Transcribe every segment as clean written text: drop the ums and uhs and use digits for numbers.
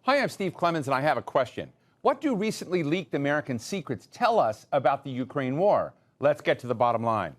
Hi, I'm Steve Clemons, and I have a question. What do recently leaked American secrets tell us about the Ukraine war? Let's get to the bottom line.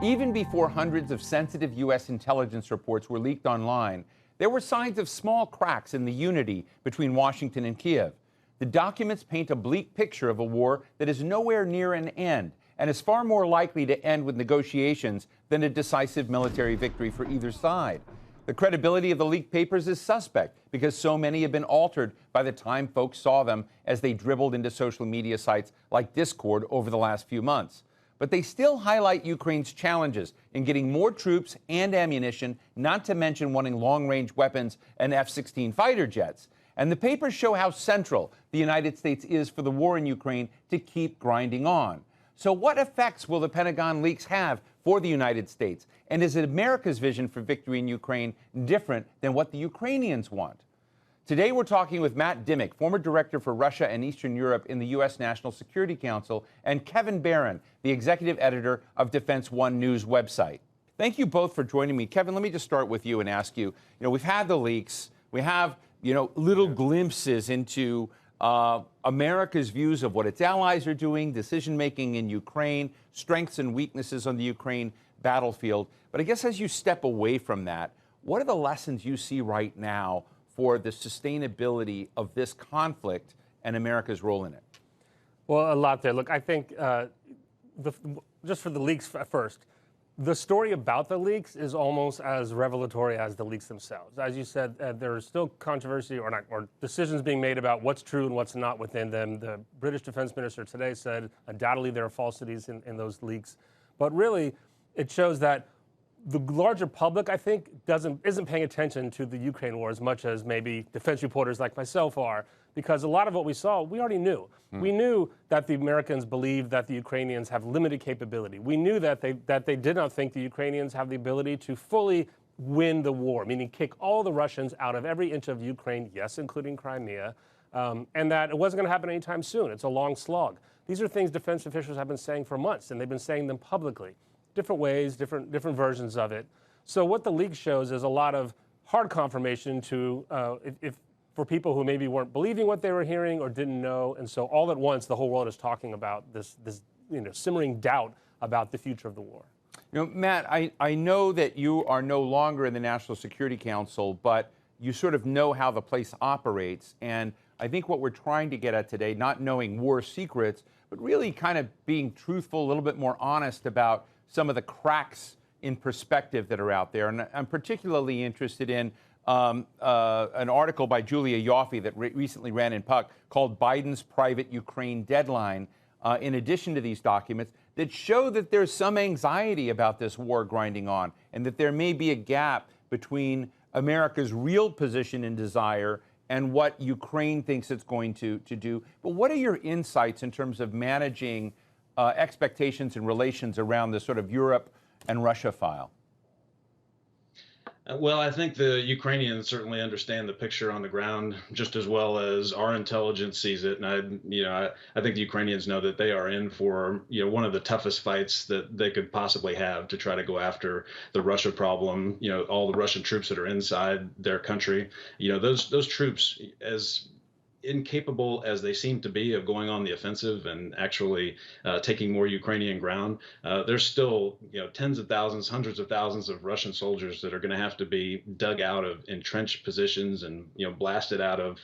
Even before hundreds of sensitive U.S. intelligence reports were leaked online, there were signs of small cracks in the unity between Washington and Kiev. The documents paint a bleak picture of a war that is nowhere near an end and is far more likely to end with negotiations than a decisive military victory for either side. The credibility of the leaked papers is suspect because so many have been altered by the time folks saw them as they dribbled into social media sites like Discord over the last few months. But they still highlight Ukraine's challenges in getting more troops and ammunition, not to mention wanting long-range weapons and F-16 fighter jets. And the papers show how central the United States is for the war in Ukraine to keep grinding on. So what effects will the Pentagon leaks have for the United States? And is America's vision for victory in Ukraine different than what the Ukrainians want? Today, we're talking with Matt Dimmick, former director for Russia and Eastern Europe in the U.S. National Security Council, and Kevin Barron, the executive editor of Defense One News website. Thank you both for joining me. Kevin, let me just start with you and ask you, we've had the leaks. We have, little glimpses into America's views of what its allies are doing, decision-making in Ukraine, strengths and weaknesses on the Ukraine battlefield. But I guess as you step away from that, what are the lessons you see right now for the sustainability of this conflict and America's role in it? Well, a lot there. Look, I think just for the leaks first, the story about the leaks is almost as revelatory as the leaks themselves. As you said, there is still controversy or decisions being made about what's true and what's not within them. The British defense minister today said undoubtedly there are falsities in those leaks. But really, it shows that the larger public, I think, isn't paying attention to the Ukraine war as much as maybe defense reporters like myself are, because a lot of what we saw, we already knew. We knew that the Americans believed that the Ukrainians have limited capability. We knew that they did not think the Ukrainians have the ability to fully win the war, meaning kick all the Russians out of every inch of Ukraine, yes, including Crimea, and that it wasn't going to happen anytime soon. It's a long slog. These are things defense officials have been saying for months, and they've been saying them publicly. Different ways, different versions of it. So what the leak shows is a lot of hard confirmation to for people who maybe weren't believing what they were hearing or didn't know, and so all at once the whole world is talking about this simmering doubt about the future of the war. Matt, I know that you are no longer in the National Security Council, but you sort of know how the place operates, and I think what we're trying to get at today, not knowing war secrets, but really kind of being truthful, a little bit more honest about some of the cracks in perspective that are out there. And I'm particularly interested in an article by Julia Yoffe that recently ran in Puck called Biden's Private Ukraine Deadline, in addition to these documents, that show that there's some anxiety about this war grinding on and that there may be a gap between America's real position and desire and what Ukraine thinks it's going to do. But what are your insights in terms of managing expectations and relations around the sort of Europe and Russia file? Well, I think the Ukrainians certainly understand the picture on the ground just as well as our intelligence sees it. And I think the Ukrainians know that they are in for, one of the toughest fights that they could possibly have to try to go after the Russia problem, all the Russian troops that are inside their country. Those troops, as incapable as they seem to be of going on the offensive and actually taking more Ukrainian ground, there's still tens of thousands, hundreds of thousands of Russian soldiers that are going to have to be dug out of entrenched positions and blasted out of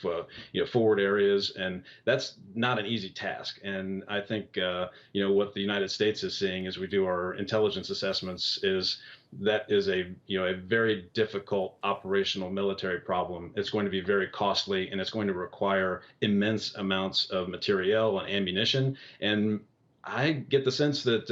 forward areas, and that's not an easy task. And I think what the United States is seeing as we do our intelligence assessments is that is a very difficult operational military problem. It's going to be very costly, and it's going to require immense amounts of materiel and ammunition. And I get the sense that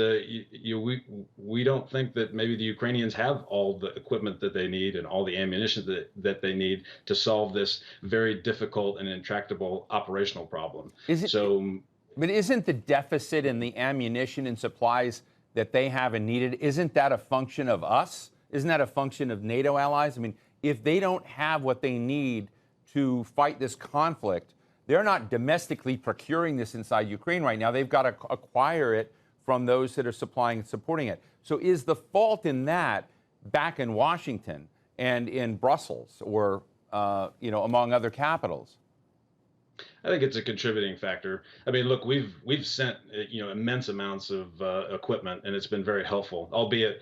we don't think that maybe the Ukrainians have all the equipment that they need and all the ammunition that they need to solve this very difficult and intractable operational problem. But isn't the deficit in the ammunition and supplies that they have and needed, isn't that a function of us? Isn't that a function of NATO allies? I mean, if they don't have what they need to fight this conflict, they're not domestically procuring this inside Ukraine right now. They've got to acquire it from those that are supplying and supporting it. So is the fault in that back in Washington and in Brussels or, among other capitals? I think it's a contributing factor. I mean, look, we've sent immense amounts of equipment, and it's been very helpful. Albeit,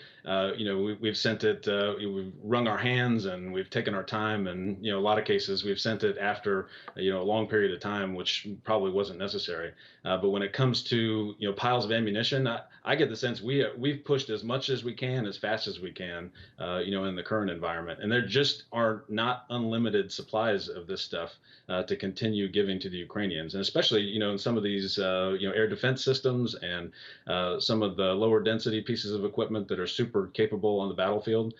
we've sent it, we've wrung our hands, and we've taken our time, and a lot of cases we've sent it after a long period of time, which probably wasn't necessary. But when it comes to piles of ammunition, I get the sense we've pushed as much as we can, as fast as we can, in the current environment, and there just are not unlimited supplies of this stuff to continue giving to the Ukrainians, and especially in some of these air defense systems and some of the lower density pieces of equipment that are super capable on the battlefield.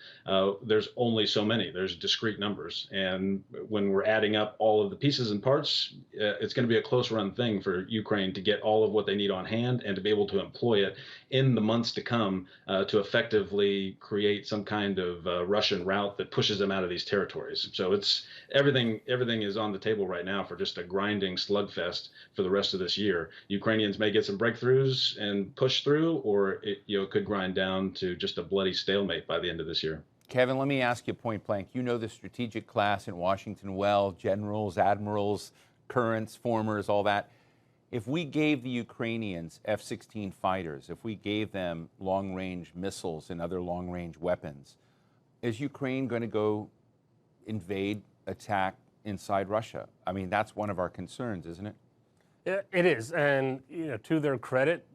There's only so many. There's discrete numbers, and when we're adding up all of the pieces and parts, it's going to be a close run thing for Ukraine to get all of what they need on hand and to be able to employ it in the months to come to effectively create some kind of Russian route that pushes them out of these territories. So it's everything is on the table right now for just a grinding slugfest for the rest of this year. Ukrainians may get some breakthroughs and push through, or it could grind down to just a bloody stalemate by the end of this year. Kevin, let me ask you point blank. You know the strategic class in Washington well, generals, admirals, currents, formers, all that. If we gave the Ukrainians F-16 fighters, if we gave them long-range missiles and other long-range weapons, is Ukraine going to go invade, attack inside Russia? I mean, that's one of our concerns, isn't it? It is, and to their credit,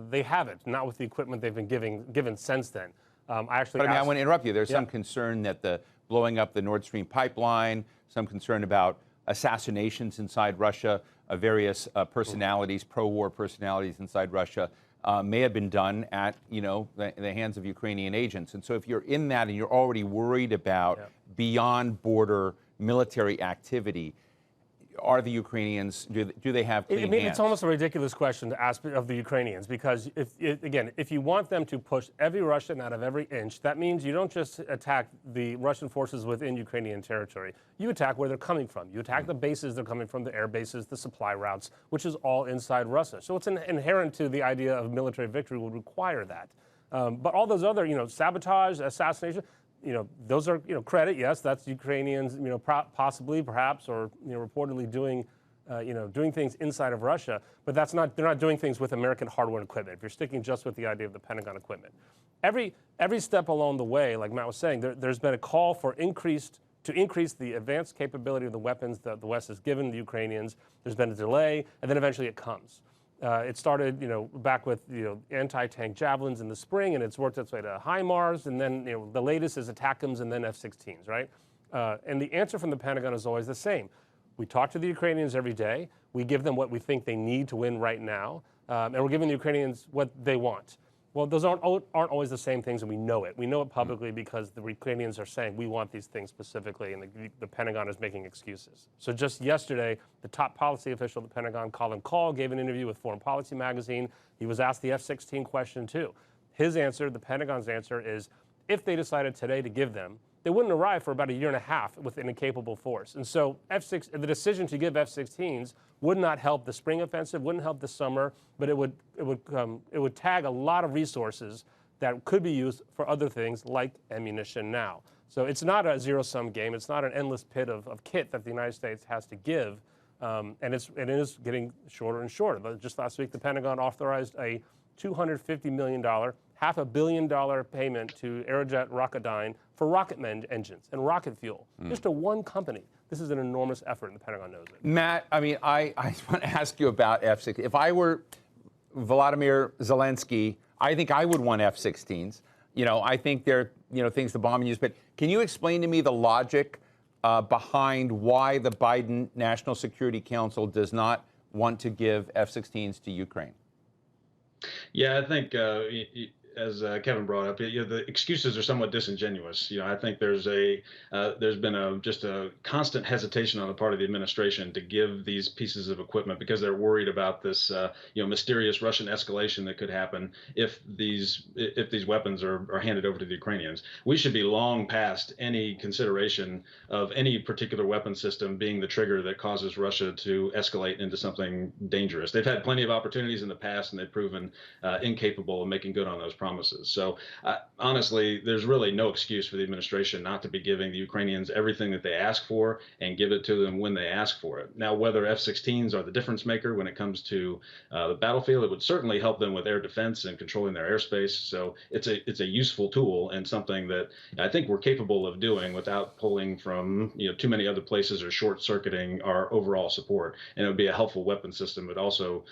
they haven't. Not with the equipment they've been given since then. I want to interrupt you. There's some concern that the blowing up the Nord Stream pipeline, some concern about assassinations inside Russia, various personalities, pro-war personalities inside Russia, may have been done at the hands of Ukrainian agents. And so if you're in that and you're already worried about beyond border military activity, are the Ukrainians, do they have clean hands? It's almost a ridiculous question to ask of the Ukrainians, because if you want them to push every Russian out of every inch, that means you don't just attack the Russian forces within Ukrainian territory. You attack where they're coming from. You attack the bases they're coming from, the air bases, the supply routes, which is all inside Russia. So it's inherent to the idea of military victory would require that. But all those other, sabotage, assassination, those are, credit, yes, that's Ukrainians, possibly, perhaps, or, reportedly doing things inside of Russia, but they're not doing things with American hardware and equipment. If you're sticking just with the idea of the Pentagon equipment. Every step along the way, like Matt was saying, there's been a call for increase the advanced capability of the weapons that the West has given the Ukrainians. There's been a delay, and then eventually it comes. It started, back with anti-tank javelins in the spring, and it's worked its way to HIMARS, and then the latest is ATACMS and then F-16s, right? And the answer from the Pentagon is always the same. We talk to the Ukrainians every day. We give them what we think they need to win right now, and we're giving the Ukrainians what they want. Well, those aren't always the same things, and we know it. We know it publicly because the Ukrainians are saying, we want these things specifically, and the Pentagon is making excuses. So just yesterday, the top policy official of the Pentagon, Colin Kahl, gave an interview with Foreign Policy magazine. He was asked the F-16 question, too. His answer, the Pentagon's answer, is if they decided today to give them, they wouldn't arrive for about a year and a half with an incapable force. And so the decision to give F-16s would not help the spring offensive, wouldn't help the summer, but it would tag a lot of resources that could be used for other things like ammunition now. So it's not a zero-sum game. It's not an endless pit of kit that the United States has to give, and it is getting shorter and shorter. But just last week, the Pentagon authorized a $250 million, $500 million payment to Aerojet Rocketdyne for rocket engines and rocket fuel. Just to one company. This is an enormous effort, and the Pentagon knows it. Matt, I mean, I want to ask you about F-16. If I were Vladimir Zelensky, I think I would want F-16s. I think they're, things the bomb use. But can you explain to me the logic behind why the Biden National Security Council does not want to give F-16s to Ukraine? Yeah, I think as Kevin brought up, the excuses are somewhat disingenuous. I think there's been just a constant hesitation on the part of the administration to give these pieces of equipment because they're worried about this, mysterious Russian escalation that could happen if these weapons are handed over to the Ukrainians. We should be long past any consideration of any particular weapon system being the trigger that causes Russia to escalate into something dangerous. They've had plenty of opportunities in the past, and they've proven incapable of making good on those promises. So honestly, there's really no excuse for the administration not to be giving the Ukrainians everything that they ask for and give it to them when they ask for it. Now, whether F-16s are the difference maker when it comes to the battlefield, it would certainly help them with air defense and controlling their airspace. So it's a useful tool and something that I think we're capable of doing without pulling from too many other places or short-circuiting our overall support. And it would be a helpful weapon system. It would also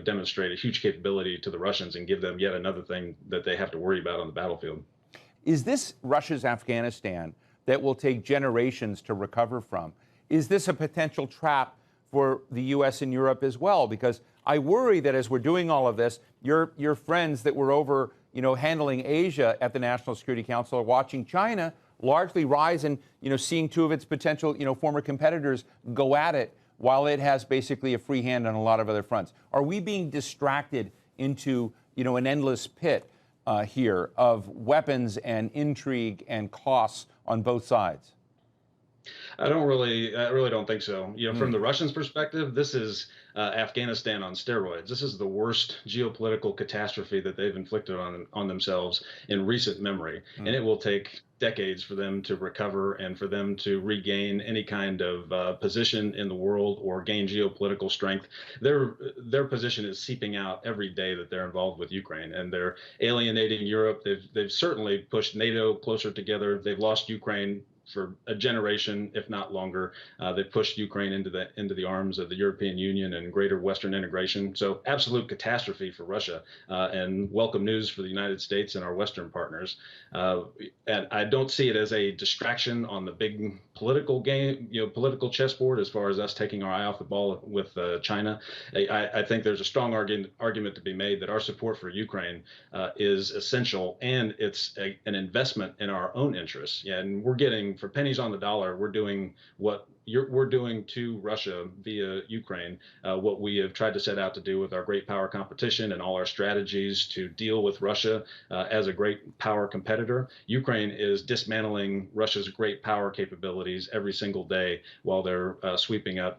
demonstrate a huge capability to the Russians and give them yet another thing that they have to worry about on the battlefield. Is this Russia's Afghanistan that will take generations to recover from? Is this a potential trap for the U.S. and Europe as well? Because I worry that as we're doing all of this, your friends that were over, handling Asia at the National Security Council are watching China largely rise and, seeing two of its potential, former competitors go at it while it has basically a free hand on a lot of other fronts. Are we being distracted into, an endless pit here of weapons and intrigue and costs on both sides? I really don't think so. From the Russians' perspective, this is Afghanistan on steroids. This is the worst geopolitical catastrophe that they've inflicted on themselves in recent memory, and it will take decades for them to recover and for them to regain any kind of position in the world or gain geopolitical strength. Their position is seeping out every day that they're involved with Ukraine, and they're alienating Europe. They've certainly pushed NATO closer together. They've lost Ukraine for a generation, if not longer. They pushed Ukraine into the arms of the European Union and greater Western integration. So absolute catastrophe for Russia, and welcome news for the United States and our Western partners. And I don't see it as a distraction on the big political game, political chessboard, as far as us taking our eye off the ball with China. I think there's a strong argument to be made that our support for Ukraine is essential, and it's an investment in our own interests. And we're getting, for pennies on the dollar, we're doing what we're doing to Russia via Ukraine, what we have tried to set out to do with our great power competition and all our strategies to deal with Russia as a great power competitor. Ukraine is dismantling Russia's great power capabilities every single day while they're sweeping up,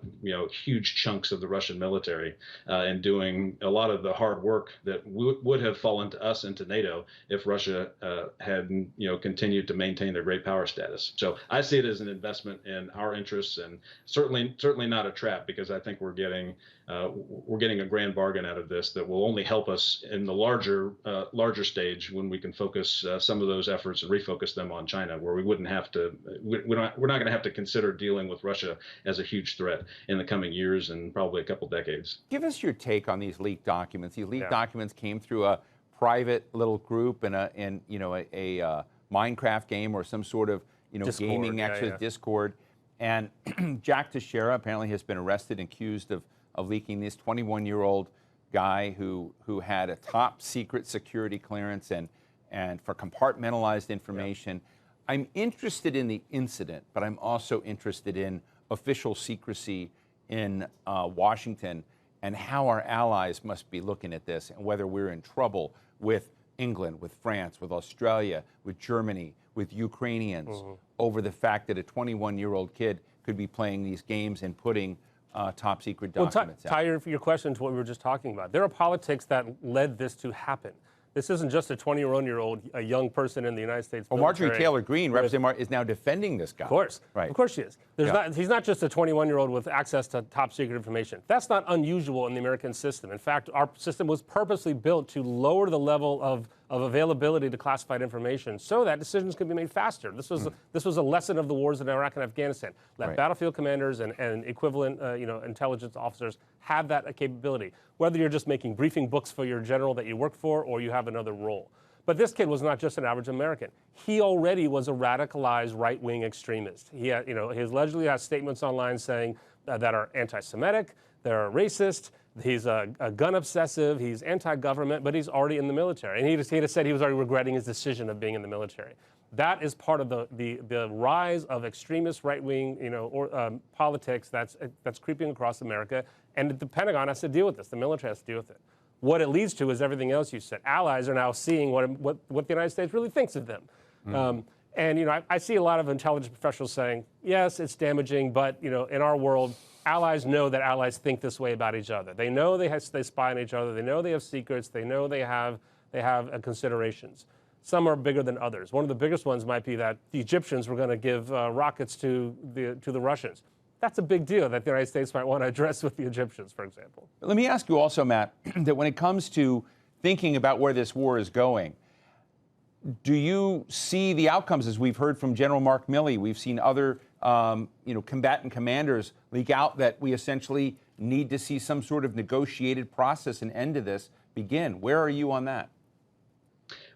huge chunks of the Russian military and doing a lot of the hard work that would have fallen to us and to NATO if Russia had, continued to maintain their great power status. So I see it as an investment in our interests, and certainly not a trap, because I think we're getting a grand bargain out of this that will only help us in the larger stage when we can focus some of those efforts and refocus them on China, where we wouldn't have to we're not going to have to consider dealing with Russia as a huge threat in the coming years and probably a couple decades. Give us your take on these leaked documents. These leaked documents came through a private little group in a Minecraft game or some sort of Discord, gaming Discord. And Jack Teixeira apparently has been arrested and accused of leaking this 21-year-old guy who had a top secret security clearance and for compartmentalized information. I'm interested in the incident, but I'm also interested in official secrecy in Washington and how our allies must be looking at this and whether we're in trouble with England, with France, with Australia, with Germany, with Ukrainians over the fact that a 21-year-old kid could be playing these games and putting top secret documents out. Tie your question to what we were just talking about. There are politics that led this to happen. This isn't just a 21-year-old, a young person in the United States military. Marjorie Taylor Greene, Representative is now defending this guy. Of course. Right. Of course she is. He's not just a 21-year-old with access to top secret information. That's not unusual in the American system. In fact, our system was purposely built to lower the level of availability to classified information so that decisions can be made faster. This was a lesson of the wars in Iraq and Afghanistan. Let battlefield commanders and equivalent intelligence officers have that capability, whether you're just making briefing books for your general that you work for or you have another role. But this kid was not just an average American. He already was a radicalized right-wing extremist. He allegedly has statements online saying that are anti-Semitic, they're racist, he's a gun obsessive, he's anti-government, but he's already in the military. And he just said he was already regretting his decision of being in the military. That is part of the rise of extremist right-wing politics that's creeping across America. And the Pentagon has to deal with this. The military has to deal with it. What it leads to is everything else you said. Allies are now seeing what the United States really thinks of them. I see a lot of intelligence professionals saying, yes, it's damaging, but in our world, allies know that allies think this way about each other. They know they spy on each other. They know they have secrets. They know they have they have considerations. Some are bigger than others. One of the biggest ones might be that the Egyptians were going to give rockets to the Russians. That's a big deal that the United States might want to address with the Egyptians, for example. Let me ask you also, Matt, that when it comes to thinking about where this war is going, do you see the outcomes, as we've heard from General Mark Milley? We've seen other combatant commanders leak out that we essentially need to see some sort of negotiated process and end to this begin. Where are you on that?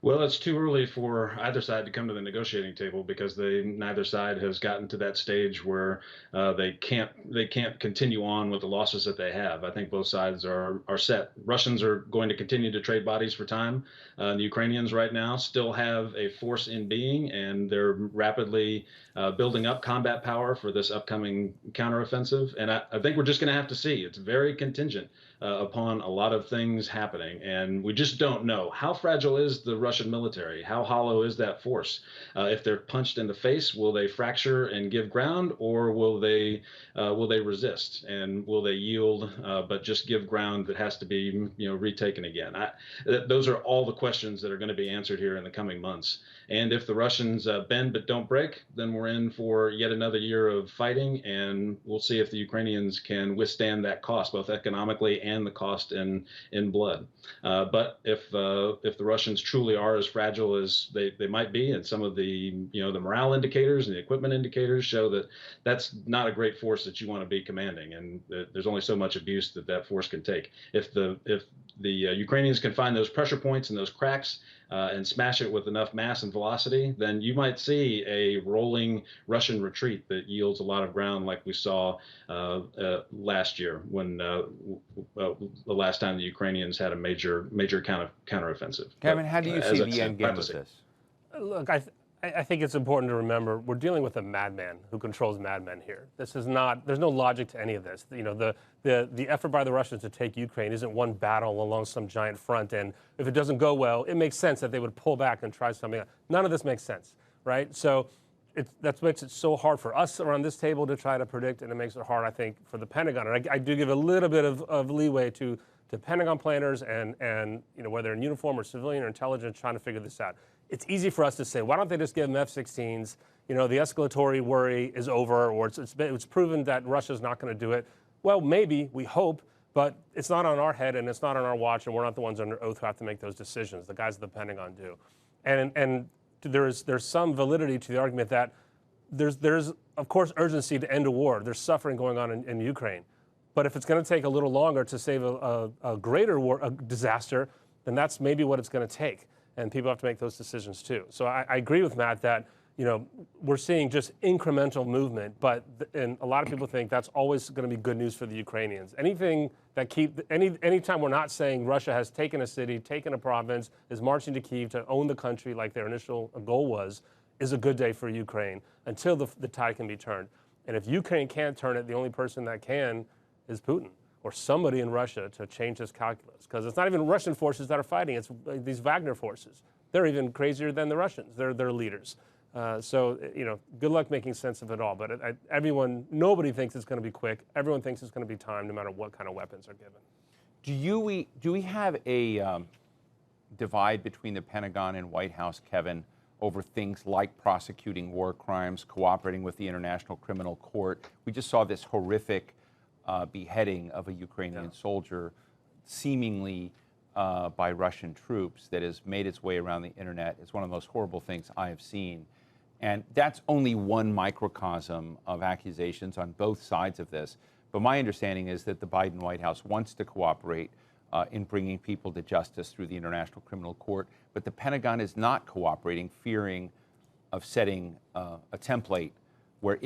Well, it's too early for either side to come to the negotiating table because neither side has gotten to that stage where they can't continue on with the losses that they have. I think both sides are set. Russians are going to continue to trade bodies for time. The Ukrainians right now still have a force in being, and they're rapidly building up combat power for this upcoming counteroffensive. And I think we're just going to have to see. It's very contingent upon a lot of things happening, and we just don't know. How fragile is the Russian military? How hollow is that force? If they're punched in the face, will they fracture and give ground, or will they resist, and will they yield but just give ground that has to be retaken again? Those are all the questions that are going to be answered here in the coming months. And if the Russians bend but don't break, then we're in for yet another year of fighting, and we'll see if the Ukrainians can withstand that cost, both economically and the cost in blood. But if the Russians truly are as fragile as they might be, and some of the the morale indicators and the equipment indicators show that that's not a great force that you want to be commanding, and there's only so much abuse that force can take. If the Ukrainians can find those pressure points and those cracks and smash it with enough mass and velocity, then you might see a rolling Russian retreat that yields a lot of ground, like we saw last year when the last time the Ukrainians had a major counteroffensive. Kevin, how do you see the end game of this? Look, I think it's important to remember we're dealing with a madman who controls madmen here. This is not. There's no logic to any of this. The effort by the Russians to take Ukraine isn't one battle along some giant front, and if it doesn't go well, it makes sense that they would pull back and try something else. None of this makes sense, right? So that makes it so hard for us around this table to try to predict, and it makes it hard, I think, for the Pentagon. And I do give a little bit of leeway to Pentagon planners and whether in uniform or civilian or intelligence trying to figure this out. It's easy for us to say, why don't they just give them F-16s? The escalatory worry is over, or it's proven that Russia's not going to do it. Well, maybe, we hope, but it's not on our head and it's not on our watch, and we're not the ones under oath who have to make those decisions. The guys at the Pentagon do. And there's some validity to the argument that there's of course urgency to end a war. There's suffering going on in Ukraine. But if it's going to take a little longer to save a greater war, a disaster, then that's maybe what it's going to take. And people have to make those decisions too. So I agree with Matt that we're seeing just incremental movement, and a lot of people think that's always going to be good news for the Ukrainians. Anything that anytime we're not saying Russia has taken a city, taken a province, is marching to Kyiv to own the country like their initial goal was, is a good day for Ukraine until the tide can be turned. And if Ukraine can't turn it, the only person that can is Putin or somebody in Russia to change this calculus. Because it's not even Russian forces that are fighting, it's these Wagner forces. They're even crazier than the Russians, they're leaders. So good luck making sense of it all. But nobody thinks it's going to be quick. Everyone thinks it's going to be time, no matter what kind of weapons are given. Do we have a divide between the Pentagon and White House, Kevin, over things like prosecuting war crimes, cooperating with the International Criminal Court? We just saw this horrific beheading of a Ukrainian soldier, seemingly by Russian troops, that has made its way around the internet. It's one of the most horrible things I have seen. And that's only one microcosm of accusations on both sides of this. But my understanding is that the Biden White House wants to cooperate in bringing people to justice through the International Criminal Court. But the Pentagon is not cooperating, fearing of setting a template where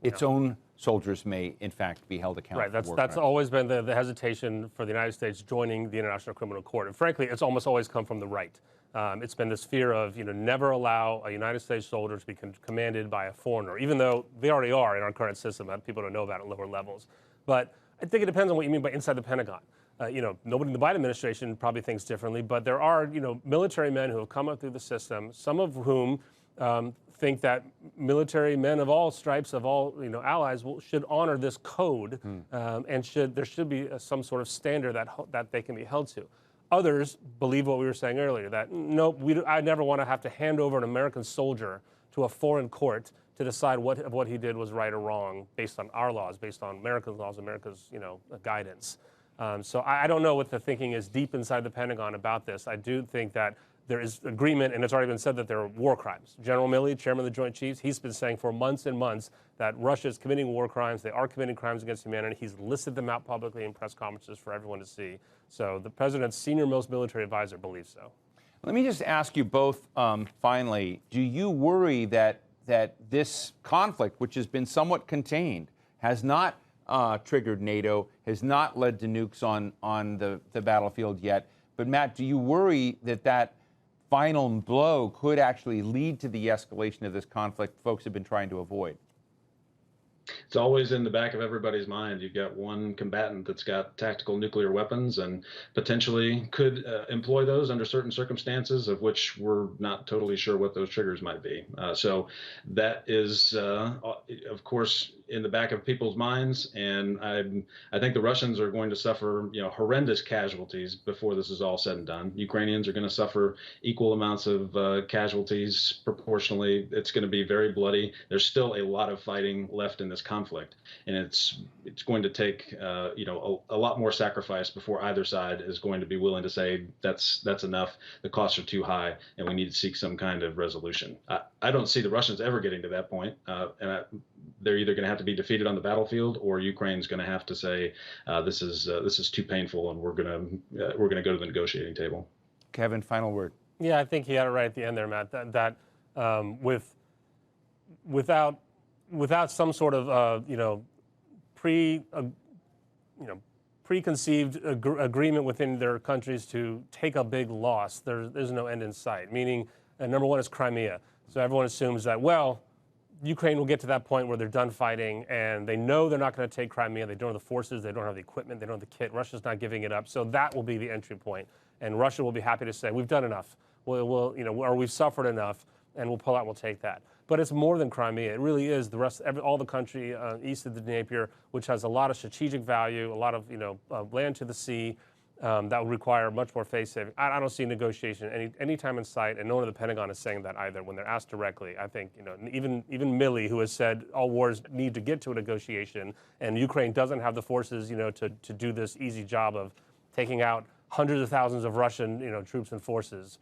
its own soldiers may, in fact, be held accountable. Right, that's always been the hesitation for the United States joining the International Criminal Court. And frankly, it's almost always come from the right. It's been this fear of, never allow a United States soldier to be commanded by a foreigner, even though they already are in our current system that people don't know about at lower levels. But I think it depends on what you mean by inside the Pentagon. Nobody in the Biden administration probably thinks differently, but there are, military men who have come up through the system, some of whom think that military men of all stripes, of all allies, should honor this code, and there should be some sort of standard that they can be held to. Others believe what we were saying earlier, that nope, I never want to have to hand over an American soldier to a foreign court to decide what he did was right or wrong based on our laws, based on American laws, America's guidance. So I don't know what the thinking is deep inside the Pentagon about this. I do think that there is agreement, and it's already been said that there are war crimes. General Milley, chairman of the Joint Chiefs, he's been saying for months and months that Russia is committing war crimes. They are committing crimes against humanity. He's listed them out publicly in press conferences for everyone to see. So the president's senior-most military advisor believes so. Let me just ask you both, finally, do you worry that this conflict, which has been somewhat contained, has not triggered NATO, has not led to nukes on the battlefield yet? But Matt, do you worry that final blow could actually lead to the escalation of this conflict folks have been trying to avoid? It's always in the back of everybody's mind. You've got one combatant that's got tactical nuclear weapons and potentially could employ those under certain circumstances, of which we're not totally sure what those triggers might be. So that is, of course, in the back of people's minds. And I think the Russians are going to suffer, horrendous casualties before this is all said and done. Ukrainians are going to suffer equal amounts of casualties proportionally. It's going to be very bloody. There's still a lot of fighting left in this conflict, and it's going to take a lot more sacrifice before either side is going to be willing to say that's enough. The costs are too high, and we need to seek some kind of resolution. I don't see the Russians ever getting to that point, and they're either going to have to be defeated on the battlefield, or Ukraine's going to have to say this is too painful, and we're going to go to the negotiating table. Kevin, final word. Yeah, I think he had it right at the end there, Matt. That without some sort of preconceived agreement within their countries to take a big loss, there's no end in sight. Meaning, number one is Crimea. So everyone assumes that, well, Ukraine will get to that point where they're done fighting and they know they're not going to take Crimea. They don't have the forces, they don't have the equipment, they don't have the kit. Russia's not giving it up. So that will be the entry point. And Russia will be happy to say, we've done enough. Or we've suffered enough, and we'll pull out, we'll take that. But it's more than Crimea. It really is the rest, all the country east of the Dnieper, which has a lot of strategic value, a lot of land to the sea that would require much more face saving. I don't see negotiation any time in sight, and no one in the Pentagon is saying that either. When they're asked directly, I think even Milley, who has said all wars need to get to a negotiation, and Ukraine doesn't have the forces to do this easy job of taking out hundreds of thousands of Russian troops and forces.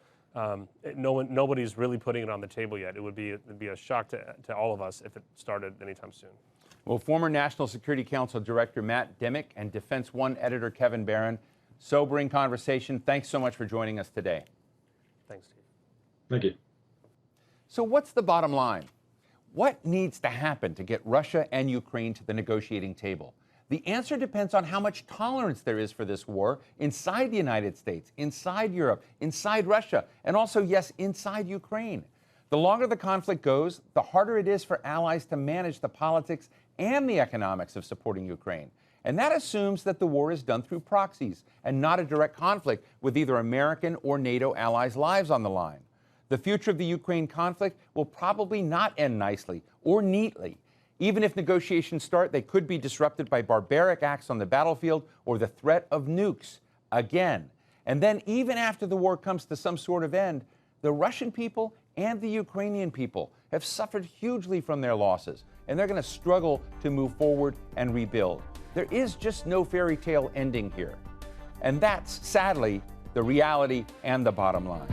Nobody's really putting it on the table yet. It'd be a shock to all of us if it started anytime soon. Well, former National Security Council Director Matt Dimmick and Defense One editor Kevin Barron, sobering conversation. Thanks so much for joining us today. Thanks, Steve. Thank you. So what's the bottom line? What needs to happen to get Russia and Ukraine to the negotiating table? The answer depends on how much tolerance there is for this war inside the United States, inside Europe, inside Russia, and also, yes, inside Ukraine. The longer the conflict goes, the harder it is for allies to manage the politics and the economics of supporting Ukraine. And that assumes that the war is done through proxies and not a direct conflict with either American or NATO allies' lives on the line. The future of the Ukraine conflict will probably not end nicely or neatly. Even if negotiations start, they could be disrupted by barbaric acts on the battlefield or the threat of nukes again. And then even after the war comes to some sort of end, the Russian people and the Ukrainian people have suffered hugely from their losses, and they're going to struggle to move forward and rebuild. There is just no fairy tale ending here. And that's, sadly, the reality and the bottom line.